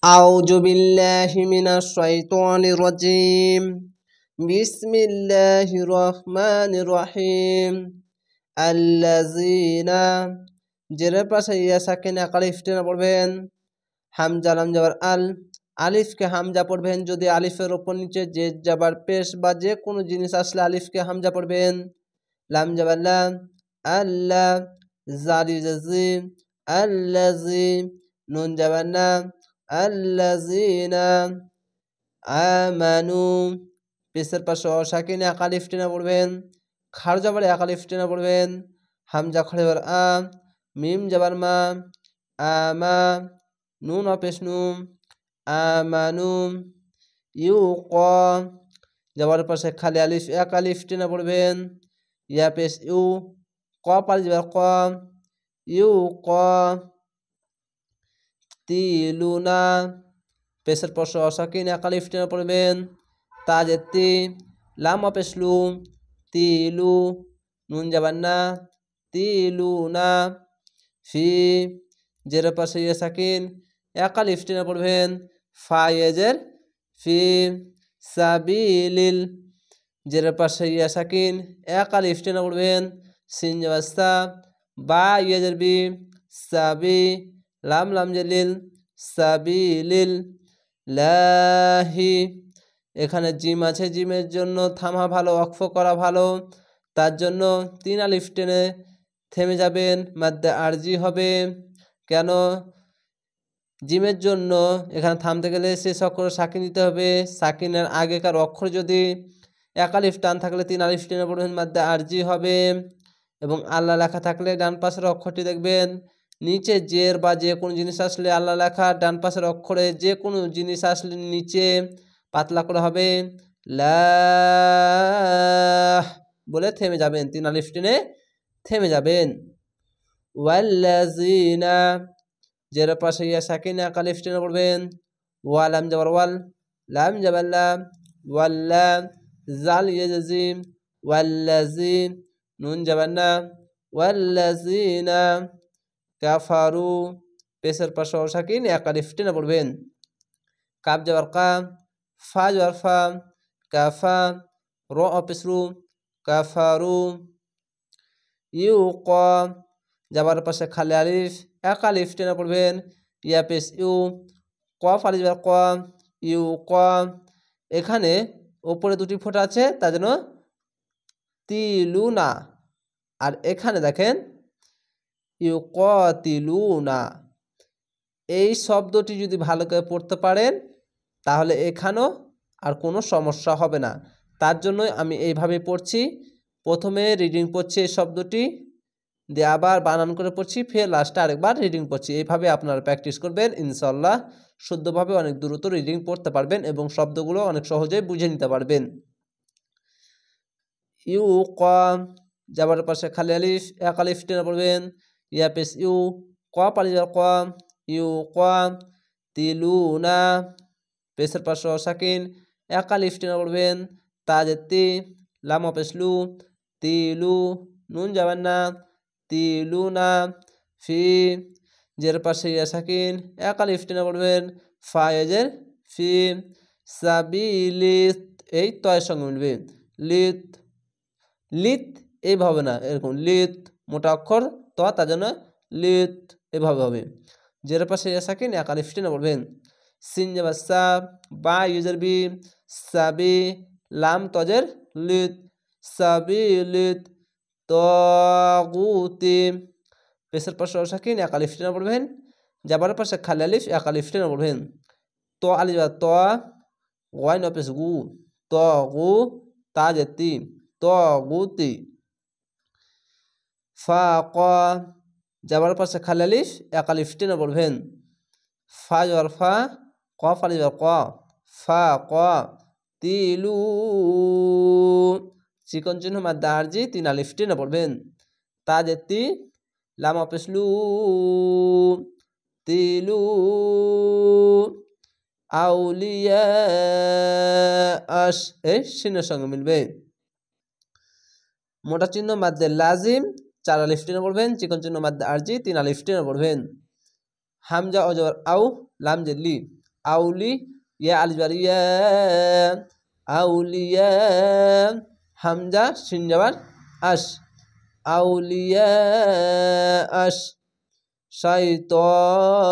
আউযু বিল্লাহি মিনাশ শাইতানির রাজিম। বিসমিল্লাহির রহমানির রহিম। আল্লাযীনা জেরের পাশে ইয়া সাকিন আলিফ টেনে পড়বেন। হামজা লাম জাবার আল, আলিফকে হামজা পড়বেন। যদি আলিফের ওপর নিচে জেদ জাবার পেশ বা যে কোনো জিনিস আসলে আলিফকে হামজা পড়বেন। লাম জাবার লাম, আল্লাহ, জারি জাজি, আল্লাযী, নুন জাবার না, আল্লাযীনা আমানু। পেশের পাশে অসাকিনে আলিফ টেনে পড়বেন। খার জাবারে আলিফ টেনে পড়বেন। হামজা খড়ে বার আ, মিম জাবার মা, আমা, নুন অপেশ নুম, আমানু। ইউ ক যাবার পাশে খালি আলিফ আলিফ টেনে পড়বেন। ইয়া পেশ ইউ, ক পালি যাবার ক, ইউ ক। তিলুনা পেশের পাশে অসাকিন আলিফ টেনে পড়বেন। তাজে তি, লাম অপেশ লু, তিলু, নুন যাবার না, তিলুনা। ফি জের পাশে ইয়ে সাকিন আলিফ টেনে পড়বেন। ফায়েজের ফি, সাবিলিল জের পাশে ইয়া সাকিন আলিফ টেনে পড়বেন। সিন যাবার সা, বা ইয়েজের বি, সাবি, লাম লাম জেলিল, সাবিলিল। লাহি এখানে জিম আছে, জিমের জন্য থামা ভালো, ওয়াকফ করা ভালো। তার জন্য 3 আলিফ টেনে থেমে যাবেন, মাদ্দে আরজি হবে। কেন? জিমের জন্য এখানে থামতে গেলে শেষ অক্ষর সাকিন দিতে হবে। সাকিনের আগেকার অক্ষর যদি আলিফ টান থাকলে 3 আলিফ টেনে পড়বেন, মাদ্দে আরজি হবে। এবং আল্লাহ লেখা থাকলে ডান পাশের অক্ষরটি দেখবেন নিচে জের বা যে কোনো জিনিস আসলে আল্লাহ লেখা, ডান পাশের অক্ষরে যে কোনো জিনিস আসলে নিচে পাতলা করে হবে লাহ বলে থেমে যাবেন, 3 আলিফ টেনে থেমে যাবেন। ওয়াল্লাযীনা জের পাশে ইয়া সাকিনা আলিফ টেনে পড়বেন। ওয়া লাম জাবার ওয়াল, লাম জাবার লাম, ওয়াল্লা, জাল ইয়াজিম, ওয়াল্লাযী, নুন জাবার না, ওয়াল্লাযীনা কাফারু পেশের পাশে সাকিন আলিফ টেনে পড়বেন। কাব জাবার কা, ফা জাবার ফা, কাফা, র অপেশরু, কাফারু। ইউ ক যাবার পাশে খালি আলিফ আলিফ টেনে পড়বেন। ইয়া পেশ ইউ, ক ফালি যাবার ক, ইউ ক। এখানে ওপরে দুটি ফোঁটা আছে, তার জন্য তিলুনা। আর এখানে দেখেন ইউ ক তিলুনা। এই শব্দটি যদি ভালো করে পড়তে পারেন তাহলে এখানেও আর কোনো সমস্যা হবে না। তার জন্যই আমি এইভাবে পড়ছি। প্রথমে রিডিং পড়ছি এই শব্দটি, দিয়ে আবার বানান করে পড়ছি, ফের লাস্টে আরেকবার রিডিং পড়ছি। এইভাবে আপনারা প্র্যাকটিস করবেন, ইনশাল্লাহ শুদ্ধভাবে অনেক দ্রুত রিডিং পড়তে পারবেন এবং শব্দগুলো অনেক সহজেই বুঝে নিতে পারবেন। ইউ ক যাবার পাশে খালি আলিফ আলিফ টেনে পড়বেন। ইয়া পেশ ইউ, ক পালি ক, ইউ ক। তিলুনা পেশের পাশে সাকিন আলিফ টেনে পড়বেন। তাজে তি, লাম পেশ লু, তিলু, নুন যাবেন না, তিলুনা। ফি জের পাশে ইয়া সাকিন আলিফ টেনে পড়বেন। ফায়েজের ফি, সাবিলিত এই তয়ের সঙ্গে মিলবে। লিত, লিত এইভাবে না, এরকম লিত মোটা অক্ষর ত, তার জন্য লিত এভাবে হবে। জের পাশে ইয়া সাকিন আলিফ টেনে পড়বেন। সিন যাবার সা, বা ইউজার বি, সাবি, লাম তজের লিত, সাবিলিত। তাগুতি পেশের পাশে সাকিন আলিফ টেনে পড়বেন। যাবার পাশে খালি আলিফ আলিফ টেনে পড়বেন। তো আলিফ ত, ওয়াইন পেশ গু, তগু, তাজেতি, তগুতি। ফা ক যাবার পাশে খালি আলিফ আলিফ টেনে পড়বেন। ফা যাবার ফা, ক ফালি যাবার ক, ফা ক। তিলু চিকন চিহ্ন মাদ্দে আরজি 3 আলিফ টেনে পড়বেন। তাজে তি, লাম পেশ লু, তিলু। আউলিয়া আশ এই সিনের সঙ্গে মিলবে। মোটা চিহ্ন মাদ্দে লাজিম 4 আলিফ টেনে পড়বেন। চিকন চিহ্ন মাদ্দে আরজি 3 আলিফ টেনে পড়বেন। হামজা অজবর আউ, লাম জেলি, আউলি ইয়া আলিফ বার ইয়া আউলিয়া হামজা শিন জবর আশ আউলিয়া আশ শাইতান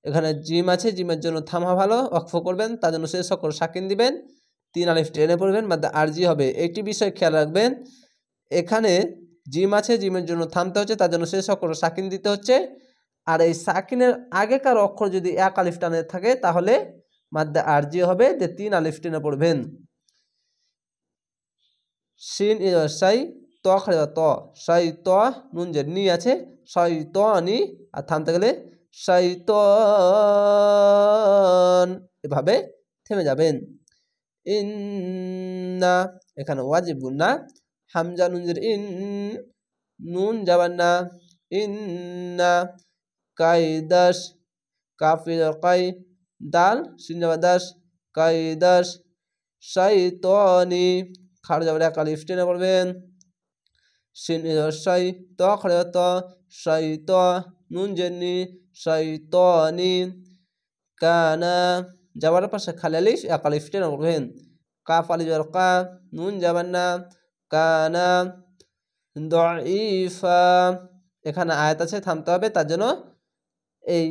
এখানে জিম আছে জিমের জন্য থামা ভালো ওয়াকফ করবেন তার জন্য শেষ অক্ষর সাকিন দিবেন 3 আলিফ টেনে পড়বেন মাদ্দা আরজি হবে একটি বিষয় খেয়াল রাখবেন এখানে জিম আছে জিমের জন্য থামতে হচ্ছে তার জন্য শেষ অক্ষর সাকিন দিতে হচ্ছে আর এই সাকিনের আগেকার অক্ষর যদি এক আলিফ টানে থাকে তাহলে মাদ্দা আরজি হবে যে 3 আলিফ টেনে পড়বেন শিন সাই ত খাড়া ত সাই ত নুন যে নি আছে সাই ত নি আর থামতে গেলে শাইতান এভাবে থেমে যাবেন ইন্না এখানে ওয়াজিব গুন্না হামজা নুনজের ইন নুন যাবার না ইন্না কাইদাস কাফির কাই দাল সিন যাবার দাস কাইদাস শাইতানি খাড় যাবার এক আলিফ টেনে পড়বেন শিন শাই ত খাড়া ত শাইত নুন জেনি শাইতানি কানা যাবার পাশে খালি আলিফ এক আলিফ টেনে পড়বেন কাফ আলিফ যাবার কা নুন যাবার না কানা দাঈফা এখানে আয়াত আছে থামতে হবে তার জন্য এই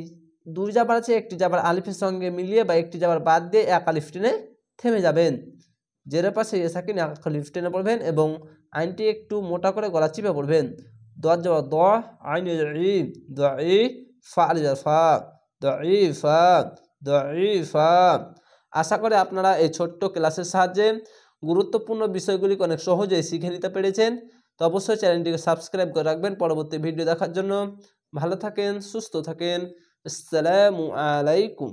দুই জাবার আছে একটি জাবার আলিফের সঙ্গে মিলিয়ে বা একটি জাবার বাদ দিয়ে এক আলিফ টেনে থেমে যাবেন জেরের পাশে সাকিন এক আলিফ টেনে পড়বেন এবং আইনটি একটু মোটা করে গলা চিপে পড়বেন দোয়ার যাবার দ আইন ফা আলিফ ফা দাঈফা দাঈফা আশা করি আপনারা এই ছোট্ট ক্লাসের সাহায্যে গুরুত্বপূর্ণ বিষয়গুলিকে অনেক সহজেই শিখে নিতে পেরেছেন তো অবশ্যই চ্যানেলটিকে সাবস্ক্রাইব করে রাখবেন পরবর্তী ভিডিও দেখার জন্য ভালো থাকেন সুস্থ থাকেন আসসালামু আলাইকুম